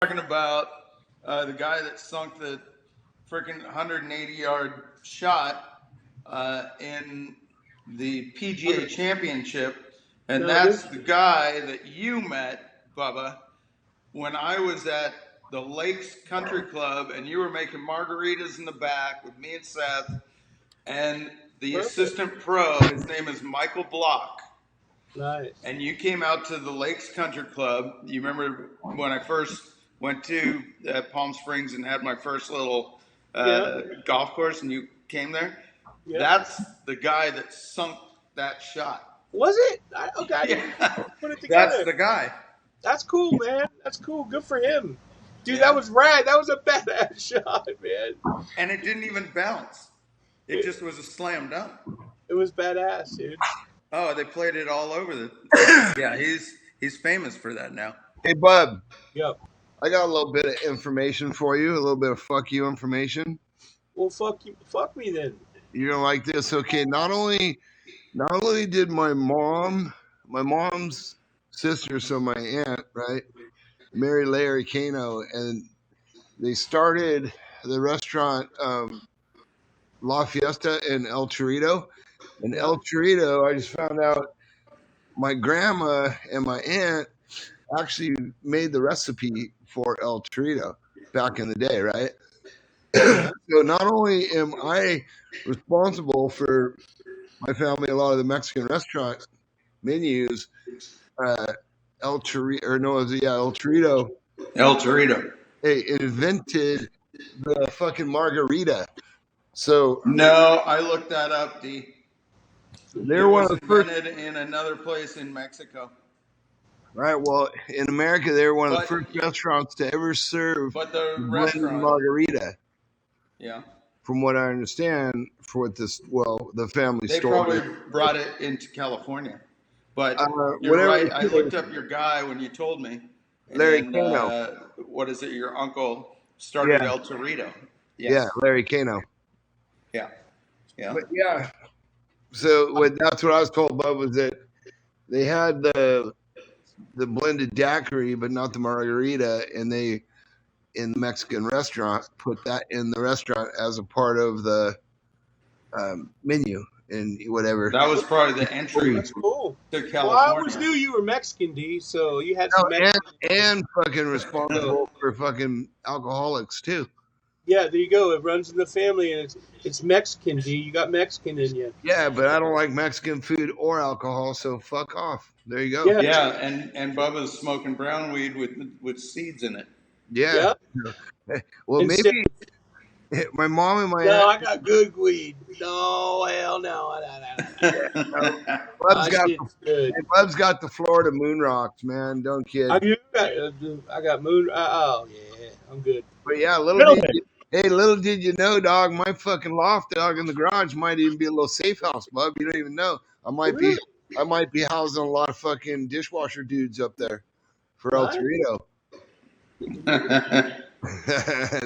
talking about the guy that sunk the freaking 180-yard shot in the PGA Championship, and that's the guy that you met, Bubba, when I was at the Lakes Country Club, and you were making margaritas in the back with me and Seth, and the assistant pro. His name is Michael Block. Nice. And you came out to the Lakes Country Club. You remember when I first went to Palm Springs and had my first little golf course, and you came there? Yeah. That's the guy that sunk that shot. Was it? Okay. Yeah. Put it together. That's the guy. That's cool, man. That's cool. Good for him. Dude, that was rad. That was a badass shot, man. And it didn't even bounce. It just was a slam dunk. It was badass, dude. Oh, they played it all over the. Yeah, he's famous for that now. Hey, Bub. Yep. I got a little bit of information for you. A little bit of fuck you information. Well, fuck you. Fuck me then. You're gonna like this, okay? Not only did my mom's sister, so my aunt, right, marry Larry Kano, and they started the restaurant La Fiesta in El Torito. In El Torito, I just found out my grandma and my aunt actually made the recipe for El Torito back in the day, right? So not only am I responsible for my family, a lot of the Mexican restaurant menus, El Torito. Hey, invented the fucking margarita. So no, I looked that up, D. They're one of the first in another place in Mexico. Right. Well, in America, they're one of the first restaurants to ever serve the margarita. Yeah. From what I understand, for what the family they store. They probably brought it into California. But you're right. I looked up your guy when you told me. Larry Kano. What is it? Your uncle started El Torito. Yes. Yeah, Larry Kano. Yeah. Yeah. But yeah. So that's what I was told, Bub, was that they had the blended daiquiri, but not the margarita, and they, in the Mexican restaurant, put that in the restaurant as a part of the menu and whatever. That was probably the entry. That's cool. To California. Well, I always knew you were Mexican, D, so you had some Mexican. And fucking responsible for fucking alcoholics, too. Yeah, there you go. It runs in the family, and it's Mexican, D. You got Mexican in you. Yeah, but I don't like Mexican food or alcohol, so fuck off. There you go. Yeah, and Bubba's smoking brown weed with seeds in it. Yeah. Well, maybe my mom and my aunt. I got good weed. No, hell no. Bub's got the Florida moon rocks, man. Don't kid. I got moon. Oh, yeah. I'm good. But yeah, little did you know, dog, my fucking loft, dog, in the garage might even be a little safe house, Bub. You don't even know. I might be housing a lot of fucking dishwasher dudes up there for El Torito.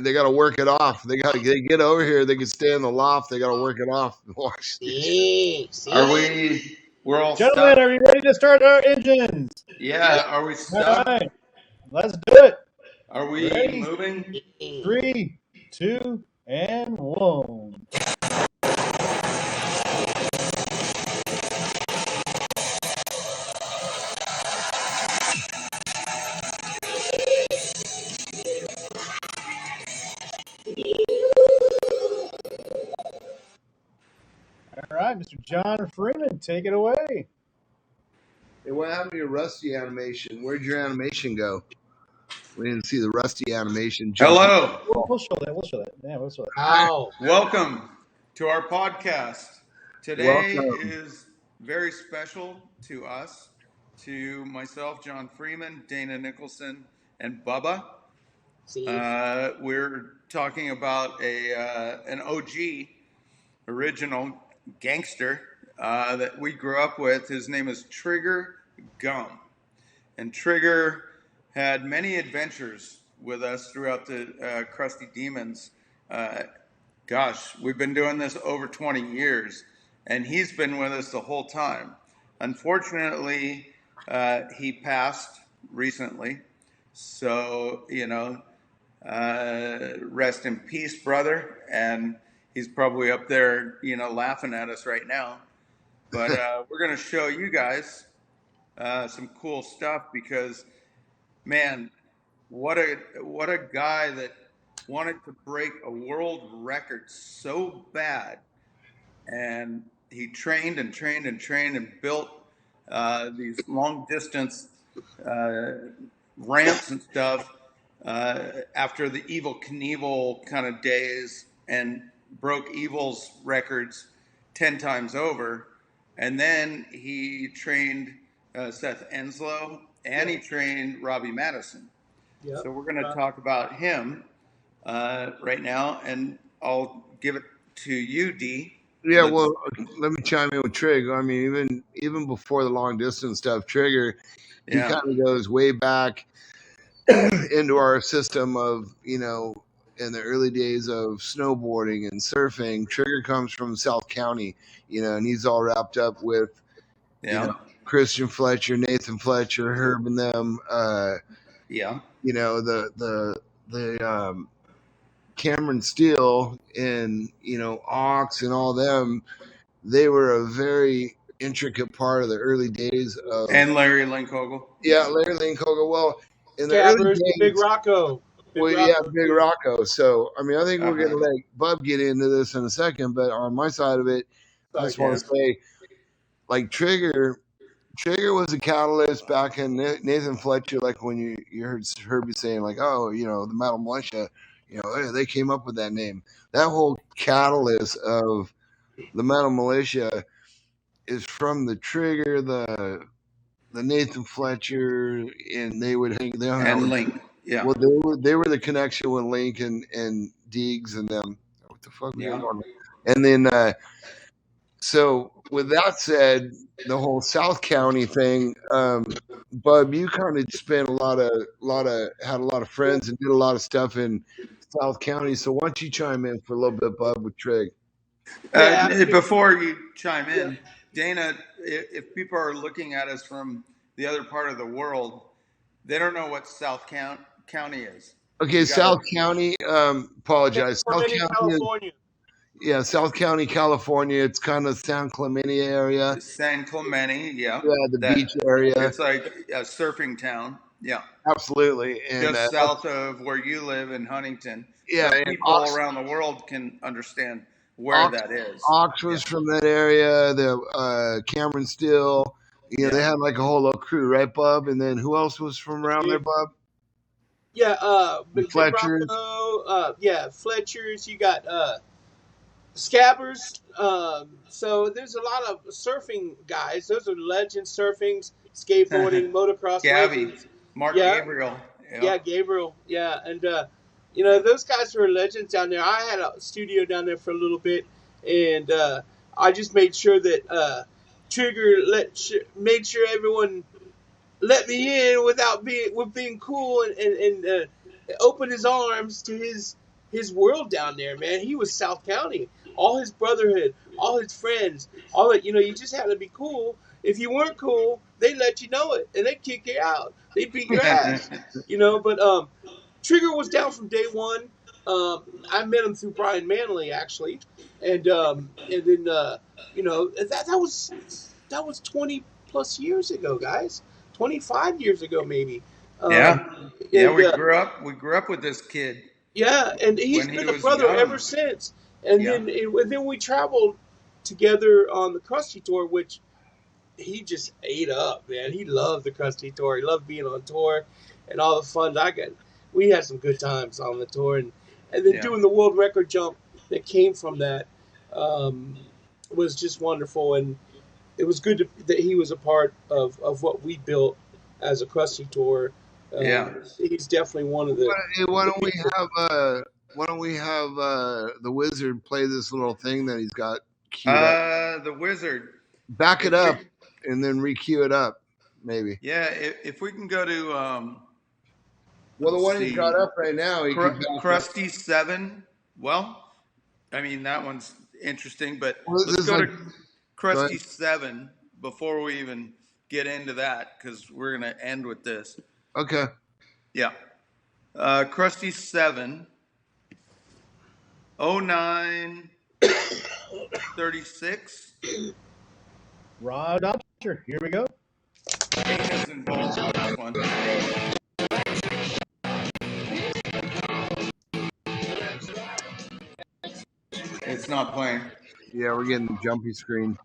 They got to work it off. They get over here. They can stay in the loft. They got to work it off. We're all gentlemen, stuck. are you ready to start our engines? Yeah, are we stuck? All right. Let's do it. Are we moving? 3, 2, and 1. All right, Mr. John Freeman, take it away. Hey, what happened to your Rusty animation? Where'd your animation go? We didn't see the Rusty animation. Hello. We'll show that. Yeah, we'll show that. Wow. Welcome to our podcast. Today is very special to us, to myself, John Freeman, Dana Nicholson, and Bubba. We're talking about an OG, original gangster that we grew up with. His name is Trigger Gumm. And Trigger had many adventures with us throughout the Crusty Demons. We've been doing this over 20 years, and he's been with us the whole time. Unfortunately, he passed recently, So, rest in peace, brother. And he's probably up there, laughing at us right now. But we're going to show you guys some cool stuff because, man, what a guy that wanted to break a world record so bad, and he trained and trained and trained and built these long distance uh, ramps and stuff after the Evil Knievel kind of days, and broke Evil's records 10 times over. And then he trained Seth Enslow, and he trained Robbie Madison. Yep. So we're going to talk about him right now, and I'll give it to you, D. Yeah, well, let me chime in with Trig. I mean, even before the long distance stuff, Trigger, he kind of goes way back into our system of, in the early days of snowboarding and surfing. Trigger comes from South County, and he's all wrapped up with, Christian Fletcher, Nathan Fletcher, Herb, and them. The Cameron Steele and Ox and all them. They were a very intricate part of the early days of. And Larry Linkogel. Yeah, Larry Linkogel. Well, in the Scabbers, early days, Big Rocco. Big Rocco. So, I mean, I think we're going to let Bub get into this in a second, but on my side of it, I just want to say, like, Trigger was a catalyst back in Nathan Fletcher, like when you heard Herbie saying, like, oh, the Metal Militia, they came up with that name. That whole catalyst of the Metal Militia is from the Trigger, the Nathan Fletcher, and they would hang there. And Link. Yeah. Well, they were the connection with Link and Deegs and them. What the fuck? Yeah. And then, so with that said, the whole South County thing, Bub, you kind of spent had a lot of friends and did a lot of stuff in South County. So why don't you chime in for a little bit, Bub, with Trig? Before you chime in, Dana, if people are looking at us from the other part of the world, they don't know what South County is. Okay, South County. Apologize. South County, California. South County, California. It's kind of San Clemente area. San Clemente, yeah. Yeah, the beach area. It's like a surfing town. Yeah. Absolutely. And just south of where you live in Huntington. Yeah. So people all around the world can understand where that is. Ox was from that area. The Cameron Steele. They had like a whole little crew, right, Bub? And then who else was from around there, Bub? Yeah, Fletchers. Fletchers. You got Scabbers. So there's a lot of surfing guys. Those are legends, surfing, skateboarding, motocross. Gabby, Mark Gabriel. Yeah, Gabriel. Yeah, and those guys were legends down there. I had a studio down there for a little bit, and I just made sure that Trigger made sure everyone let me in with being cool and opened his arms to his world down there, man. He was South County. All his brotherhood, all his friends, all that, you just had to be cool. If you weren't cool, they let you know it, and they kick you out. They beat your ass, But Trigger was down from day one. I met him through Brian Manley, actually, and then that was 20 plus years ago, guys. 25 years ago, maybe. We grew up with this kid. Yeah, and he's been a brother ever since. And then we traveled together on the Crusty tour, which he just ate up, man. He loved the Crusty tour. He loved being on tour and all the fun I got. We had some good times on the tour, and then doing the world record jump that came from that was just wonderful. And it was good that he was a part of what we built as a Crusty tour. He's definitely one of the. Why don't we have the Wizard play this little thing that he's got queued up? The Wizard. Back it up and then re-cue it up, maybe. Yeah, if we can go to. The one he's got up right now. Crusty 7. Well, I mean, that one's interesting, but let's go to Crusty 7 before we even get into that, because we're going to end with this. Okay. Yeah. Crusty 7. 09 36. Rod Dodger. Here we go. Dana's involved in this one. It's not playing. Yeah, we're getting the jumpy screen.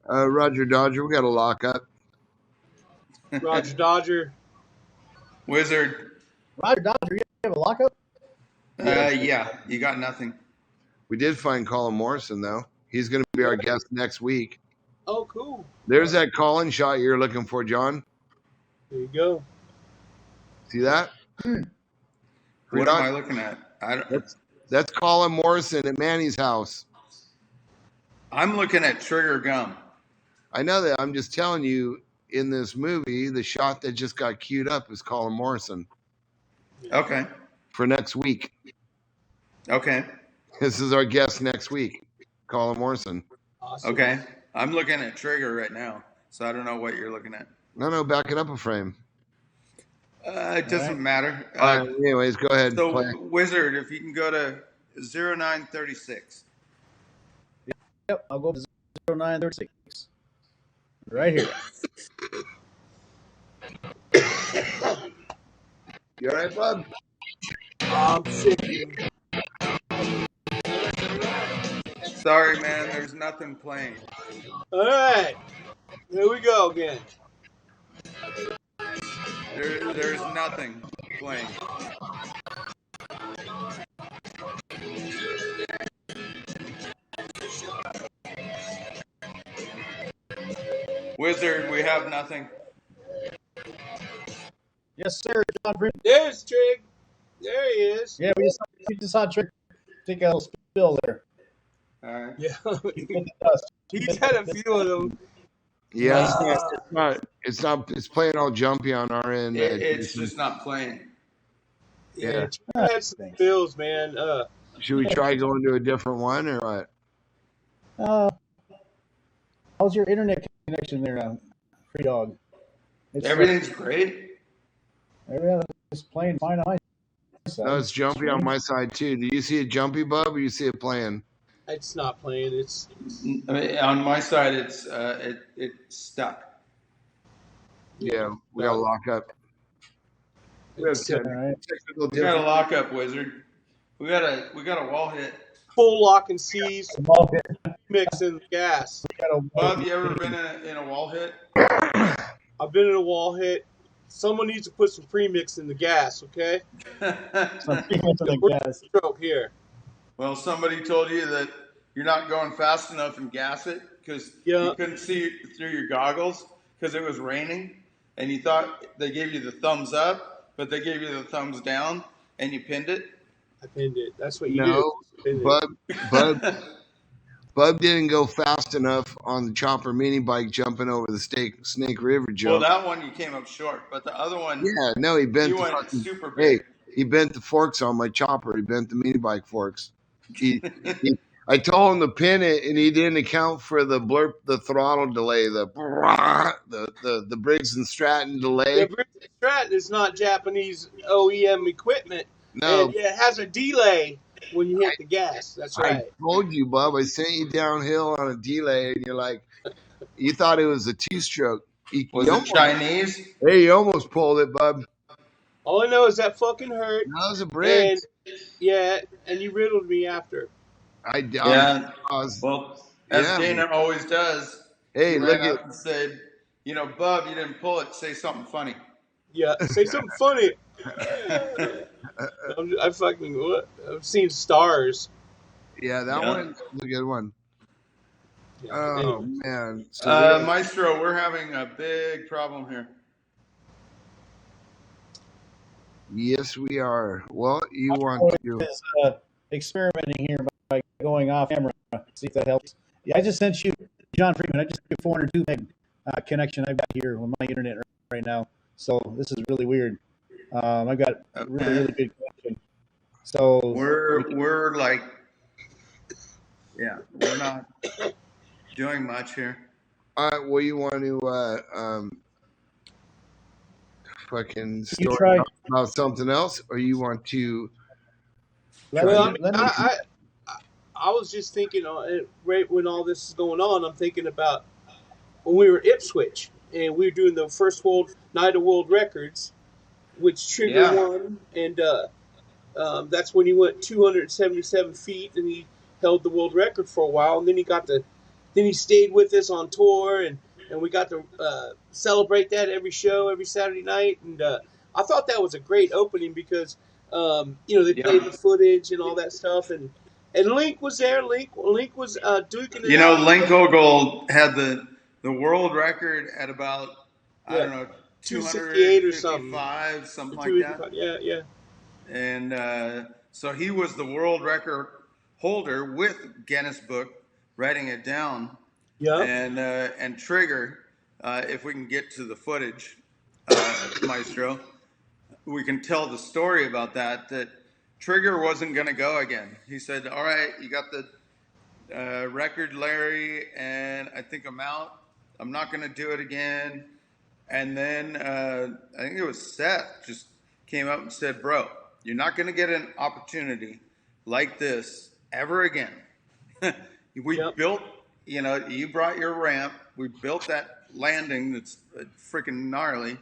Roger Dodger, we got a lockup. Roger Dodger. Wizard. Roger Dodger, you have a lockup? Yeah, you got nothing. We did find Colin Morrison, though. He's going to be our guest next week. Oh, cool. There's that Colin shot you're looking for, John. There you go. See that? What am I looking at? That's Colin Morrison at Manny's house. I'm looking at Trigger Gumm. I know that. I'm just telling you, in this movie, the shot that just got queued up is Colin Morrison. Okay. For next week. Okay. This is our guest next week, Colin Morrison. Awesome. Okay. I'm looking at Trigger right now, so I don't know what you're looking at. No, back it up a frame. It doesn't matter. Anyways, go ahead. So, play. Wizard, if you can go to 0936. Yep, I'll go to 0936. Right here. You all right, bud? I'm sick. Sorry, man. There's nothing playing. All right. Here we go again. There's nothing playing. Wizard, we have nothing. Yes, sir, John Freeman. There's Trig. There he is. Yeah, we just saw Trick take a little spill there. All right. Yeah. He's had a few of them. Yeah, it's not. It's playing all jumpy on our end. It's just not playing. Yeah. Trig had some spills, man. Should we try going to a different one or what? How's your internet connection there, Free Dog? Everything's great. Everything's playing fine on my side. No, it's jumpy on my side too. Do you see it jumpy, bub, or you see it playing? It's not playing. It's On my side, it's stuck. Yeah, we got to lock up. We have technical We got a lock up, Wizard. We got a wall hit. full lock and seize, mixing gas. Bob, you ever been in a wall hit? I've been in a wall hit. Someone needs to put some premix in the gas, okay? Stroke here. Well, somebody told you that you're not going fast enough and gas it because you couldn't see through your goggles because it was raining, and you thought they gave you the thumbs up, but they gave you the thumbs down, and you pinned it. I pinned it. That's what you do. Bub didn't go fast enough on the chopper mini bike jumping over the Snake River jump. Well, that one you came up short, but the other one, yeah, no, he bent the fucking, super big. Hey, he bent the forks on my chopper. He bent the mini bike forks. I told him to pin it, and he didn't account for the throttle delay, the Briggs and Stratton delay. The Briggs and Stratton is not Japanese OEM equipment. No, it has a delay when you hit the gas. That's right. I told you, Bub. I sent you downhill on a delay, and you're like, you thought it was a two-stroke. Was it Chinese? Hey, you almost pulled it, Bub. All I know is that fucking hurt. That was a Briggs. And you riddled me after. Well, as Dana always does. Hey, look at and said, Bub, you didn't pull it. Say something funny. Yeah, say something funny. I've seen stars. Yeah, that one's a good one. Yeah, oh, man. So Maestro, we're having a big problem here. Yes, we are. Well, you want to experimenting here by going off camera. See if that helps. Yeah, I just sent you, John Freeman. I just did a 402 meg connection I've got here on my internet right now. So this is really weird. I've got really good connection. So we're like, we're not doing much here. All right. Well, you want to fucking You story try. about something else, or you want to Let try Well, to I me. mean, Let me. I was just thinking, right when all this is going on, I'm thinking about when we were Ipswich and we were doing the first world night of world records, which Trigger Yeah. won, and that's when he went 277 feet and he held the world record for a while, and then he stayed with us on tour, and we got to celebrate that every show, every Saturday night, and I thought that was a great opening because they played Yeah. the footage and all that stuff, and Link was there. Link was duking it You know, out. Link Ogle had the world record at about, I Yeah, don't know, 268 or something, 255, something or like that. 285. Yeah, yeah, And so he was the world record holder with Guinness Book, writing it down. yep, And Trigger, if we can get to the footage, Maestro, we can tell the story about that Trigger wasn't going to go again. He said, all right, you got the record, Larry, and I think I'm out. I'm not going to do it again. And then I think it was Seth just came up and said, bro, you're not going to get an opportunity like this ever again. We yep, built, you brought your ramp. We built that landing that's freaking gnarly,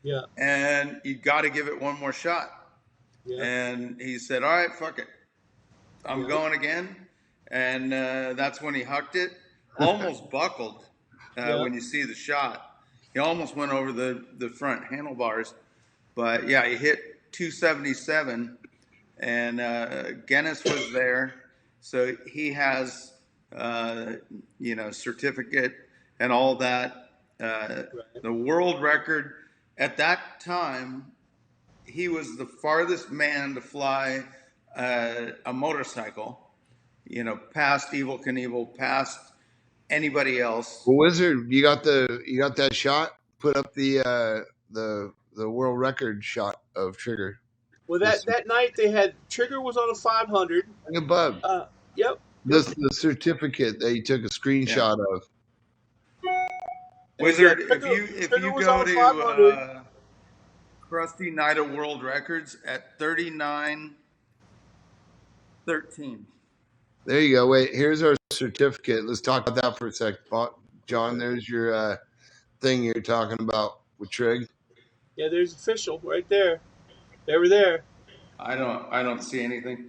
yeah, and you got to give it one more shot. yeah, And he said, all right, fuck it. I'm yeah, going again. And that's when he hucked it, almost buckled yeah. when you see the shot. He almost went over the front handlebars. But yeah, he hit 277, and Guinness was there. So he has, certificate and all that. Right. The world record at that time, he was the farthest man to fly a motorcycle, past Evil Knievel, past anybody else. Well, Wizard, you got that shot? Put up the world record shot of Trigger. Well, This that night they had Trigger was on a 500. thing above. Yep, yep. The certificate that you took a Yeah. screenshot of. And Wizard, if Trigger you was on go a to 500. Crusty Night of World Records at 39:13. There you go. Wait, here's our certificate. Let's talk about that for a sec. John, there's your thing you're talking about with Trig. Yeah, there's official right there. They were there. I don't see anything.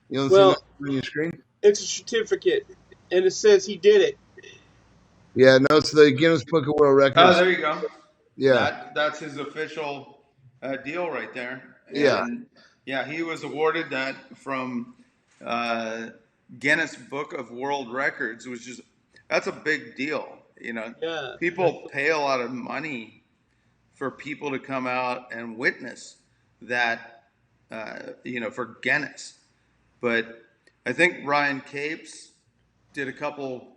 You don't see that Well, on your screen? it's a certificate, and it says he did it. Yeah, no, it's the Guinness Book of World Oh, Records. there you go. Yeah, That's his official deal right there. yeah. And yeah, he was awarded that from uh, Guinness Book of World Records, which is that's a big deal. Yeah, People pay a lot of money for people to come out and witness that, for Guinness. But I think Ryan Capes did a couple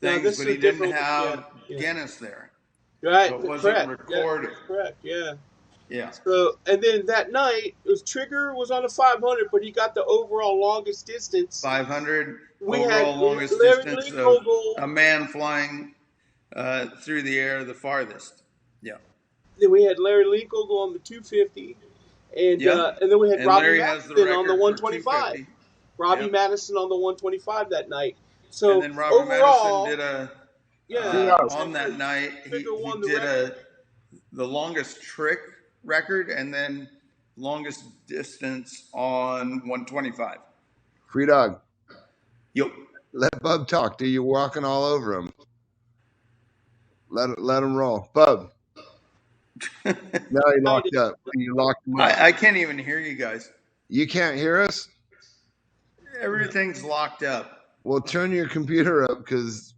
no, things, this but is he a didn't different. Yeah, have yeah. Guinness there. Right, So it wasn't correct. Yeah, recorded. correct. Yeah. Yeah. So, and then that night, it was Trigger was on a 500, but he got the overall longest distance. 500 We had overall longest Larry distance of Linkogle. a man flying through the air the farthest. Yeah. Then we had Larry Linkogle on the 250, Yeah. and then we had And Robbie Larry has the Madison on record the for 125. 250. Robbie Yep. Madison on the 125 that night. So And then Robert overall, Madison did yeah, on that night, Trigger he won the did record. the longest trick record and then longest distance on 125. Free dog. Yep. Let Bub talk. Dude, you're walking all over him. Let him roll. Bub. Now he locked up. You locked him up. I can't even hear you guys. You can't hear us? Everything's locked up. Well, turn your computer up because,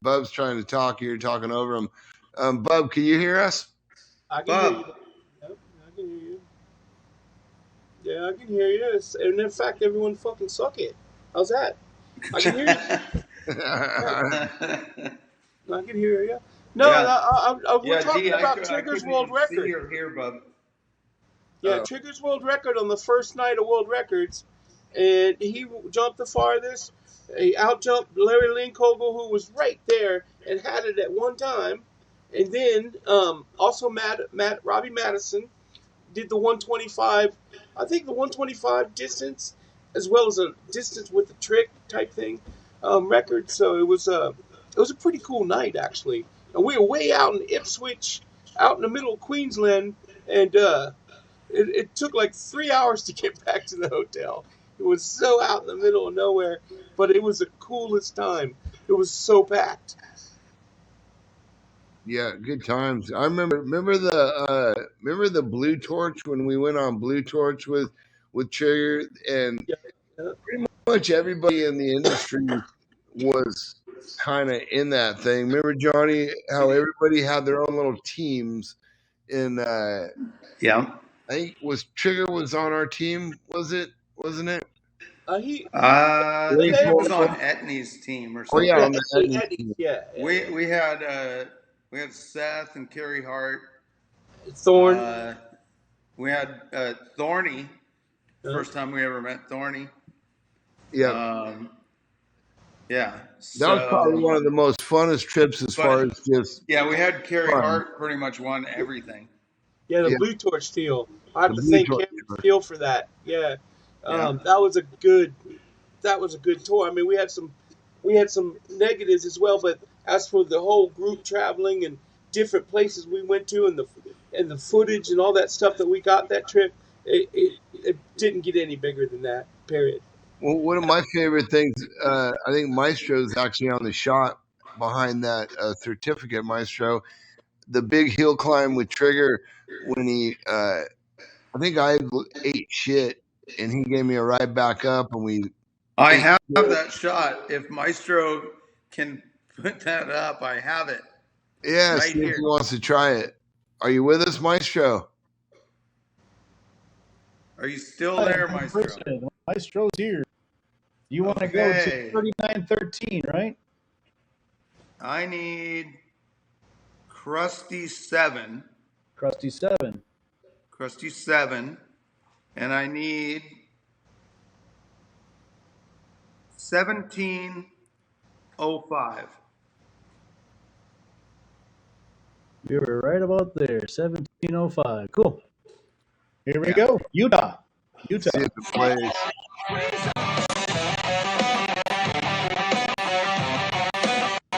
Bub's trying to talk. You're talking over him. Bub, can you hear us? I can Bob. hear you. Yep, I can hear you. Yeah, I can hear you. And in fact, everyone fucking suck it. How's that? I can hear you. I can hear you. No, Yeah. we're talking about Trigger's world record. See or hear, Bub. Yeah, Trigger's world record on the first night of world records, and he jumped the farthest. He outjumped Larry Linkogle, who was right there and had it at one time, And then also Robbie Madison did the 125. I think the 125 distance, as well as a distance with the trick type thing record. So it was a pretty cool night actually. And we were way out in Ipswich, out in the middle of Queensland, and it took like 3 hours to get back to the hotel. It was so out in the middle of nowhere, but it was the coolest time. It was so packed. Yeah, good times. I remember the Blue Torch when we went on Blue Torch with Trigger, and Yeah. Yeah. pretty much everybody in the industry was kind of in that thing. Remember, Johnny, how everybody had their own little teams, and Yeah. I think Trigger was on our team, wasn't it? He I think he was on Baseball. Etney's team or Oh yeah, something. on the Etnies Eddie, team. yeah. We had Seth and Kerry Hart. Thorn. We had Thorny. Huh? First time we ever met Thorny. Yeah, Yeah. that was probably one of the most funnest trips as far as just yeah, we had Kerry fun. Hart pretty much won everything. Yeah, the Yeah. Blue Torch deal. I have The to Blue thank Torch Kevin tour. Steele for that. Yeah. Yeah. That was a good tour. I mean, we had some negatives as well, but as for the whole group traveling and different places we went to and the footage and all that stuff that we got that trip, it didn't get any bigger than that. Period. Well, one of my favorite things, I think Maestro's actually on the shot behind that certificate, Maestro. The big hill climb with Trigger when I think I ate shit and he gave me a ride back up and we. I have that shot. If Maestro can put that up, I have it. Yeah, Right see if here. he wants to try it. Are you with us, Maestro? Are you still there, Maestro? Maestro's here. You want to go to 3913, right? I need Crusty 7. Crusty 7. Crusty 7. And I need 1705. You were right about there. 1705. Cool. Here we go. Utah. See if it plays.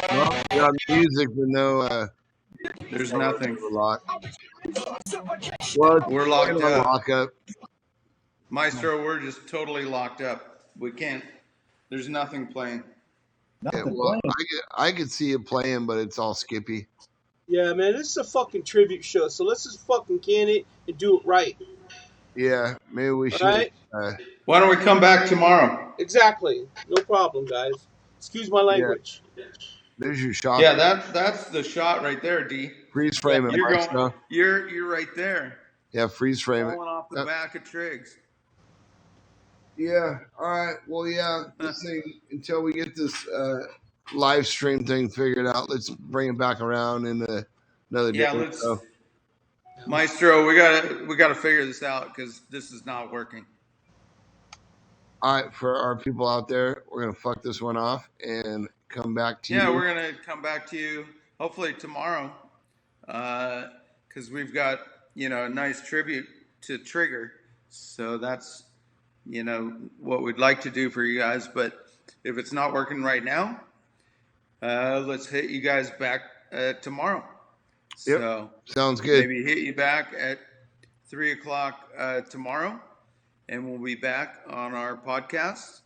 Well, we got music, but no. There's nothing. We're locked. Well, We're locked up. Lock up. Maestro, we're just totally locked up. We can't. There's nothing playing. Yeah, well, I could see it playing, but it's all skippy. Yeah, man, this is a fucking tribute show, so let's just fucking can it and do it right. Yeah, maybe we should. Right? Why don't we come back tomorrow? Exactly. No problem, guys. Excuse my language. There's your shot. Yeah, that's the shot right there, D. Freeze frame it. You're Maestro. going. You're right there. Yeah, freeze frame it. Going off the back of Triggs. Yeah. All right. Well, yeah. This thing until we get this live stream thing figured out. Let's bring it back around in another day. Yeah, let's. Maestro, we gotta figure this out because this is not working. All right, for our people out there, we're gonna fuck this one off and come back to you. Yeah, we're gonna come back to you hopefully tomorrow, because we've got a nice tribute to Trigger. So that's what we'd like to do for you guys. But if it's not working right now, let's hit you guys back tomorrow. Yep. So sounds good. Maybe hit you back at 3:00 tomorrow, and we'll be back on our podcast,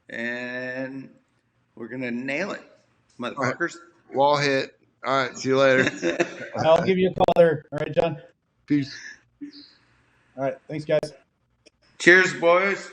and we're gonna nail it, motherfuckers. Wall hit. All right. See you later. I'll give you a call there. All right, John. Peace. All right. Thanks, guys. Cheers, boys.